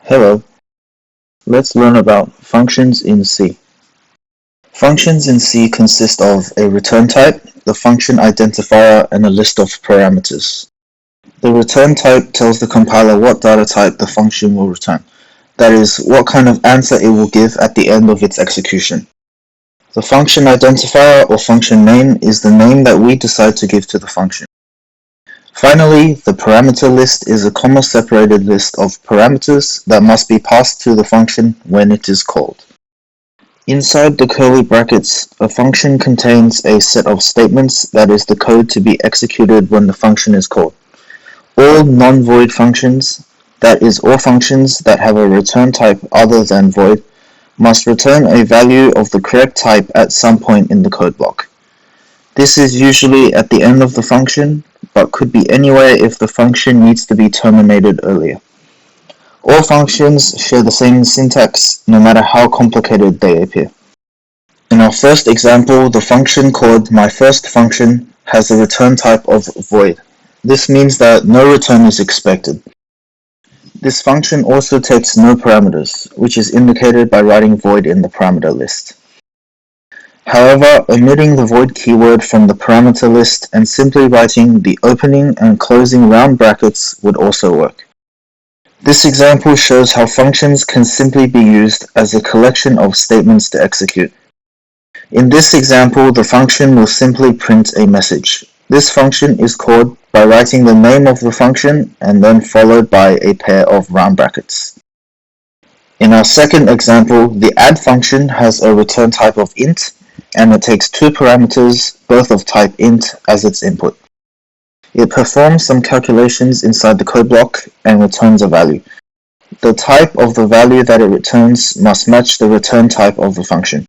Hello, let's learn about functions in C. Functions in C consist of a return type, the function identifier, and a list of parameters. The return type tells the compiler what data type the function will return, that is, what kind of answer it will give at the end of its execution. The function identifier or function name is the name that we decide to give to the function. Finally, the parameter list is a comma-separated list of parameters that must be passed to the function when it is called. Inside the curly brackets, a function contains a set of statements that is the code to be executed when the function is called. All non-void functions, that is, all functions that have a return type other than void, must return a value of the correct type at some point in the code block. This is usually at the end of the function, but could be anywhere if the function needs to be terminated earlier. All functions share the same syntax, no matter how complicated they appear. In our first example, the function called myFirstFunction has a return type of void. This means that no return is expected. This function also takes no parameters, which is indicated by writing void in the parameter list. However, omitting the void keyword from the parameter list and simply writing the opening and closing round brackets would also work. This example shows how functions can simply be used as a collection of statements to execute. In this example, the function will simply print a message. This function is called by writing the name of the function and then followed by a pair of round brackets. In our second example, the add function has a return type of int, and it takes two parameters, both of type int, as its input. It performs some calculations inside the code block and returns a value. The type of the value that it returns must match the return type of the function.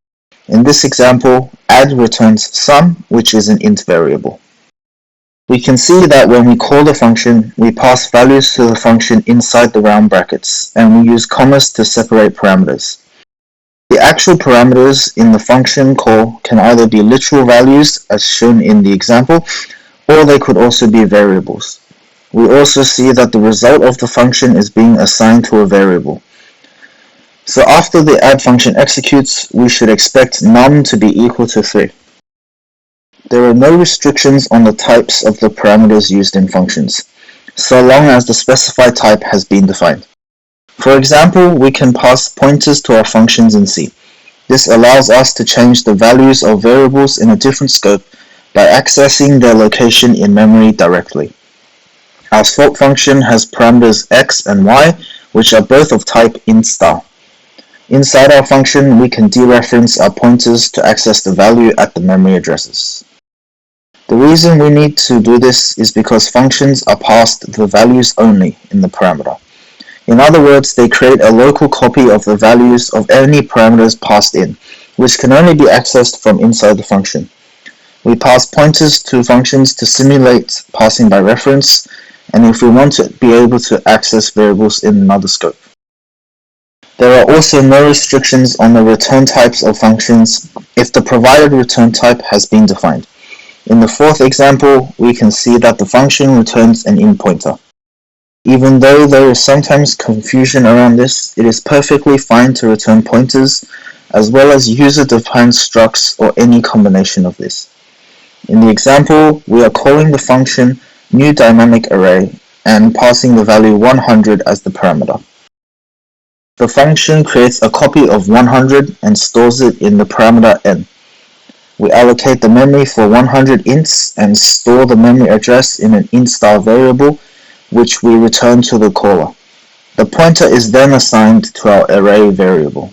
In this example, add returns sum, which is an int variable. We can see that when we call the function, we pass values to the function inside the round brackets, and we use commas to separate parameters. The actual parameters in the function call can either be literal values, as shown in the example, or they could also be variables. We also see that the result of the function is being assigned to a variable. So after the add function executes, we should expect num to be equal to 3. There are no restrictions on the types of the parameters used in functions, so long as the specified type has been defined. For example, we can pass pointers to our functions in C. This allows us to change the values of variables in a different scope by accessing their location in memory directly. Our swap function has parameters x and y, which are both of type int star. Inside our function, we can dereference our pointers to access the value at the memory addresses. The reason we need to do this is because functions are passed the values only in the parameter. In other words, they create a local copy of the values of any parameters passed in, which can only be accessed from inside the function. We pass pointers to functions to simulate passing by reference, and if we want to be able to access variables in another scope. There are also no restrictions on the return types of functions if the provided return type has been defined. In the fourth example, we can see that the function returns an int pointer. Even though there is sometimes confusion around this, it is perfectly fine to return pointers, as well as user-defined structs or any combination of this. In the example, we are calling the function newDynamicArray and passing the value 100 as the parameter. The function creates a copy of 100 and stores it in the parameter n. We allocate the memory for 100 ints and store the memory address in an int star variable, which we return to the caller. The pointer is then assigned to our array variable.